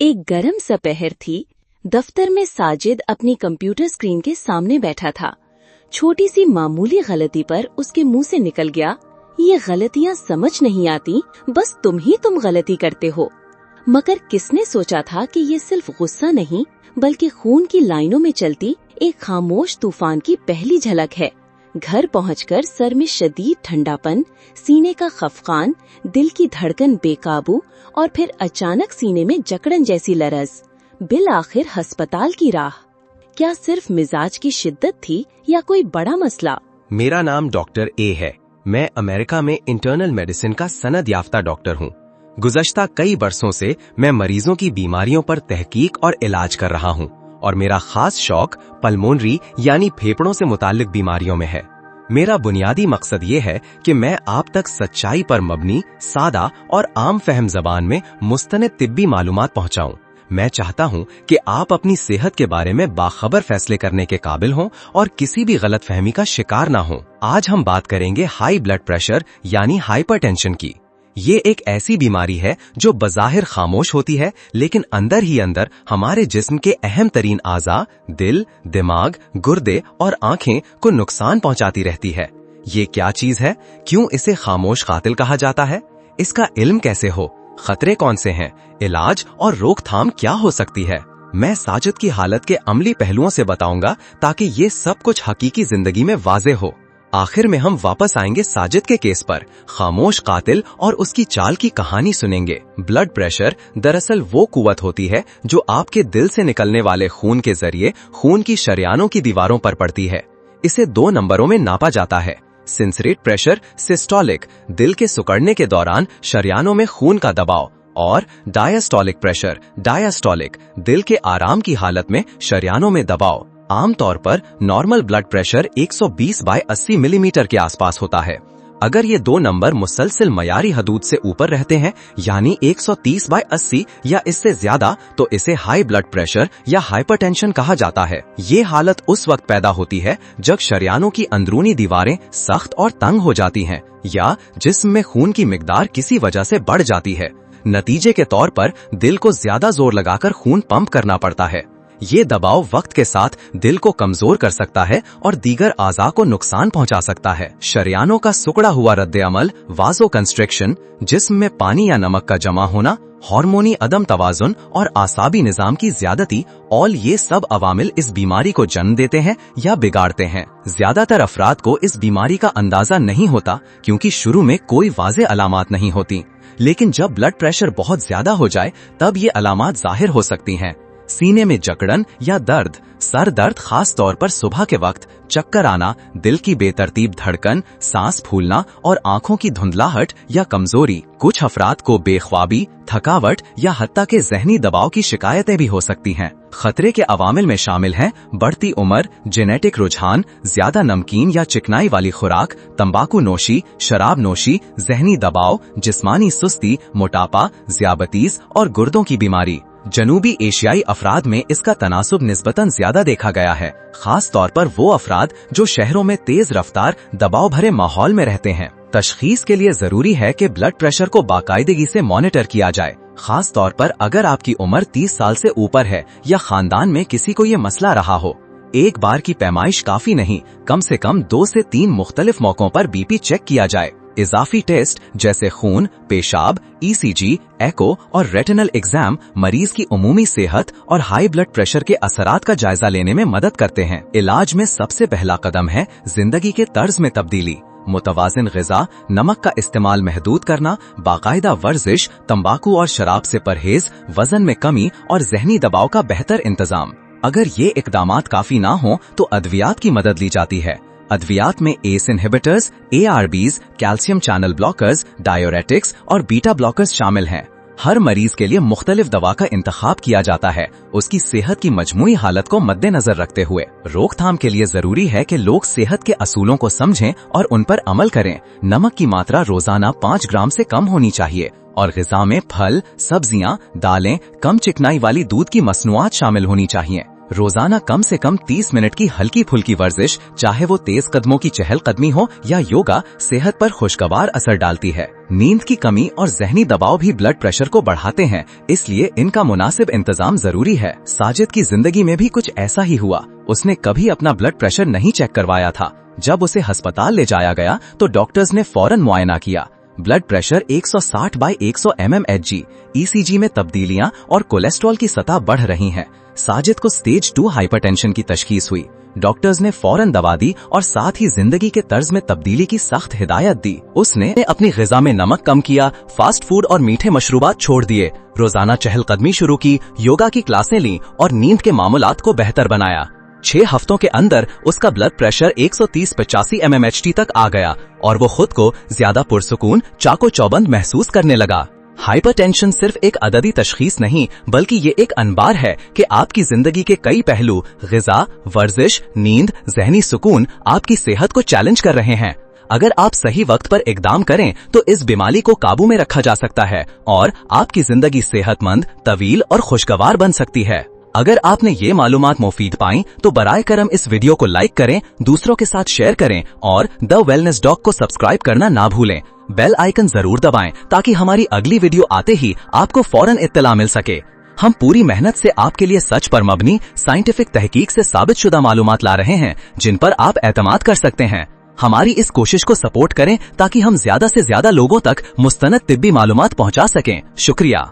एक गर्म सपहर थी। दफ्तर में साजिद अपनी कंप्यूटर स्क्रीन के सामने बैठा था। छोटी सी मामूली गलती पर उसके मुंह से निकल गया, ये गलतियां समझ नहीं आती, बस तुम गलती करते हो। मगर किसने सोचा था कि ये सिर्फ गुस्सा नहीं बल्कि खून की लाइनों में चलती एक खामोश तूफान की पहली झलक है। घर पहुंचकर सर में शदीद ठंडापन, सीने का खफकान, दिल की धड़कन बेकाबू और फिर अचानक सीने में जकड़न जैसी लरज। बिल आखिर अस्पताल की राह। क्या सिर्फ मिजाज की शिद्दत थी या कोई बड़ा मसला? मेरा नाम डॉक्टर ए है। मैं अमेरिका में इंटरनल मेडिसिन का सनद याफ्ता डॉक्टर हूँ। गुज़श्ता कई बरसों से मैं मरीजों की बीमारियों पर तहकीक और इलाज कर रहा हूँ और मेरा खास शौक पल्मोनरी यानी फेफड़ों से मुताल्लिक बीमारियों में है। मेरा बुनियादी मकसद ये है कि मैं आप तक सच्चाई पर मबनी, सादा और आम फहम जबान में मुस्तनद तिब्बी मालूमात पहुँचाऊँ। मैं चाहता हूं कि आप अपनी सेहत के बारे में बाखबर फैसले करने के काबिल हों और किसी भी गलत फहमी का शिकार ना हों। आज हम बात करेंगे हाई ब्लड प्रेशर यानी हाइपरटेंशन की। ये एक ऐसी बीमारी है जो बज़ाहिर खामोश होती है, लेकिन अंदर ही अंदर हमारे जिस्म के अहम तरीन आज़ा दिल, दिमाग, गुर्दे और आंखें को नुकसान पहुंचाती रहती है। ये क्या चीज है? क्यों इसे खामोश कातिल कहा जाता है? इसका इल्म कैसे हो? खतरे कौन से हैं? इलाज और रोकथाम क्या हो सकती है? मैं साजिद की हालत के अमली पहलुओं से बताऊंगा ताकि ये सब कुछ हकीकी जिंदगी में वाज़े हो। आखिर में हम वापस आएंगे साजिद के केस पर, खामोश कातिल और उसकी चाल की कहानी सुनेंगे। ब्लड प्रेशर दरअसल वो कुव्वत होती है जो आपके दिल से निकलने वाले खून के जरिए खून की शरियानों की दीवारों पर पड़ती है। इसे 2 नंबरों में नापा जाता है। सिंसरेट प्रेशर सिस्टोलिक, दिल के सिकुड़ने के दौरान शरियानों में खून का दबाव, और डायस्टोलिक प्रेशर डायस्टोलिक, दिल के आराम की हालत में शरियानों में दबाव। आमतौर पर नॉर्मल ब्लड प्रेशर 120/80 मिलीमीटर के आसपास होता है। अगर ये 2 नंबर मुसलसल मयारी हदूद से ऊपर रहते हैं यानी 130/80 या इससे ज्यादा, तो इसे हाई ब्लड प्रेशर या हाइपरटेंशन कहा जाता है। ये हालत उस वक्त पैदा होती है जब शरियानों की अंदरूनी दीवारें सख्त और तंग हो जाती हैं या जिस्म में खून की मिकदार किसी वजह से बढ़ जाती है। नतीजे के तौर पर दिल को ज्यादा जोर लगाकर खून पंप करना पड़ता है। ये दबाव वक्त के साथ दिल को कमजोर कर सकता है और दीगर आज़ा को नुकसान पहुंचा सकता है। शरियानों का सिकुड़ा हुआ रद्द-ए-अमल, वाज़ोकंस्ट्रिक्शन, जिस्म में पानी या नमक का जमा होना, हार्मोनी अदम तवाजुन और आसाबी निजाम की ज्यादती, और ये सब अवामिल इस बीमारी को जन्म देते हैं या बिगाड़ते हैं। ज्यादातर अफराद को इस बीमारी का अंदाजा नहीं होता क्योंकि शुरू में कोई वाज़े अलामात नहीं होती, लेकिन जब ब्लड प्रेशर बहुत ज्यादा हो जाए तब ये अलामात जाहिर हो सकती हैं। सीने में जकड़न या दर्द, सर दर्द खास तौर पर सुबह के वक्त, चक्कर आना, दिल की बेतरतीब धड़कन, सांस फूलना और आंखों की धुंधलाहट या कमजोरी। कुछ अफराद को बेख्वाबी, थकावट या हत्ता के जहनी दबाव की शिकायतें भी हो सकती हैं। खतरे के अवामिल में शामिल हैं बढ़ती उम्र, जेनेटिक रुझान, ज्यादा नमकीन या चिकनाई वाली खुराक, तंबाकू नोशी, शराब नोशी, जहनी दबाव, जिस्मानी सुस्ती, मोटापा, ज़ियाबतीस और गुर्दों की बीमारी। जनूबी एशियाई अफराद में इसका तनासुब निस्बतन ज्यादा देखा गया है, खास तौर पर वो अफराद जो शहरों में तेज रफ्तार दबाव भरे माहौल में रहते हैं। तशखीस के लिए जरूरी है कि ब्लड प्रेशर को बाकायदगी से मॉनिटर किया जाए, खास तौर पर अगर आपकी उम्र 30 साल से ऊपर है या खानदान में किसी को ये मसला रहा हो। एक बार की पैमाइश काफी नहीं, कम से कम 2 से 3 मुख्तलिफ मौकों पर बीपी चेक किया जाए। इजाफी टेस्ट जैसे खून, पेशाब, ईसीजी, एको और रेटिनल एग्जाम मरीज की उमूमी सेहत और हाई ब्लड प्रेशर के असरात का जायजा लेने में मदद करते हैं। इलाज में सबसे पहला कदम है जिंदगी के तर्ज में तब्दीली। मुतवाजिन ग़िज़ा, नमक का इस्तेमाल महदूद करना, बाकायदा वर्जिश, तंबाकू और शराब से परहेज, वजन में कमी और जहनी दबाव का बेहतर इंतजाम। अगर ये इकदामात काफी ना हो तो अद्वियात की मदद ली जाती है। अद्वियात में S inhibitors, ARBs, calcium channel blockers, diuretics और बीटा ब्लॉकर्स शामिल हैं। हर मरीज के लिए मुख्तलिफ दवा का इंतखाब किया जाता है, उसकी सेहत की मजमूई हालत को मद्देनजर रखते हुए। रोकथाम के लिए जरूरी है कि लोग सेहत के असूलों को समझें और उन पर अमल करें। नमक की मात्रा रोजाना 5 ग्राम से कम होनी चाहिए और ग़िज़ा में फल, सब्जियां, दालें, कम चिकनाई वाली दूध की मसनूआत शामिल होनी चाहिए। रोजाना कम से कम 30 मिनट की हल्की फुल्की वर्जिश, चाहे वो तेज कदमों की चहलकदमी हो या योगा, सेहत पर खुशगवार असर डालती है। नींद की कमी और जहनी दबाव भी ब्लड प्रेशर को बढ़ाते हैं, इसलिए इनका मुनासिब इंतजाम जरूरी है। साजिद की जिंदगी में भी कुछ ऐसा ही हुआ। उसने कभी अपना ब्लड प्रेशर नहीं चेक करवाया था। जब उसे अस्पताल ले जाया गया तो डॉक्टर्स ने फौरन मुआयना किया। ब्लड प्रेशर 160/100 mmHg, ECG में तब्दीलियां और कोलेस्ट्रॉल की सतह बढ़ रही हैं। साजिद को स्टेज 2 हाइपरटेंशन की तशखीस हुई। डॉक्टर्स ने फौरन दवा दी और साथ ही जिंदगी के तर्ज में तब्दीली की सख्त हिदायत दी। उसने अपनी ग़िज़ा में नमक कम किया, फास्ट फूड और मीठे मशरूबात छोड़ दिए, रोजाना चहलकदमी शुरू की, योगा की क्लासें लीं और नींद के मामूलात को बेहतर बनाया। 6 हफ्तों के अंदर उसका ब्लड प्रेशर 130/85 mmHg तक आ गया और वो खुद को ज्यादा पुरसुकून, चाको चौबंद महसूस करने लगा। हाइपरटेंशन सिर्फ एक अददी तशखीस नहीं, बल्कि ये एक अनबार है कि आपकी जिंदगी के कई पहलू, ग़िज़ा, वर्जिश, नींद, ज़हनी सुकून आपकी सेहत को चैलेंज कर रहे हैं। अगर आप सही वक्त पर इकदाम करें तो इस बीमारी को काबू में रखा जा सकता है और आपकी जिंदगी सेहतमंद, तवील और खुशगवार बन सकती है। अगर आपने ये मालूमात मुफीद पाई तो बराए करम इस वीडियो को लाइक करें, दूसरों के साथ शेयर करें और द वेलनेस डॉक को सब्सक्राइब करना ना भूलें। बेल आइकन जरूर दबाएं ताकि हमारी अगली वीडियो आते ही आपको फौरन इत्तला मिल सके। हम पूरी मेहनत से आपके लिए सच पर मबनी, साइंटिफिक तहकीक से साबित शुदा मालूमात ला रहे हैं जिन पर आप एतमाद कर सकते हैं। हमारी इस कोशिश को सपोर्ट करें ताकि हम ज्यादा से ज्यादा लोगों तक मुस्तनद तिब्बी मालूमात पहुंचा सकें। शुक्रिया।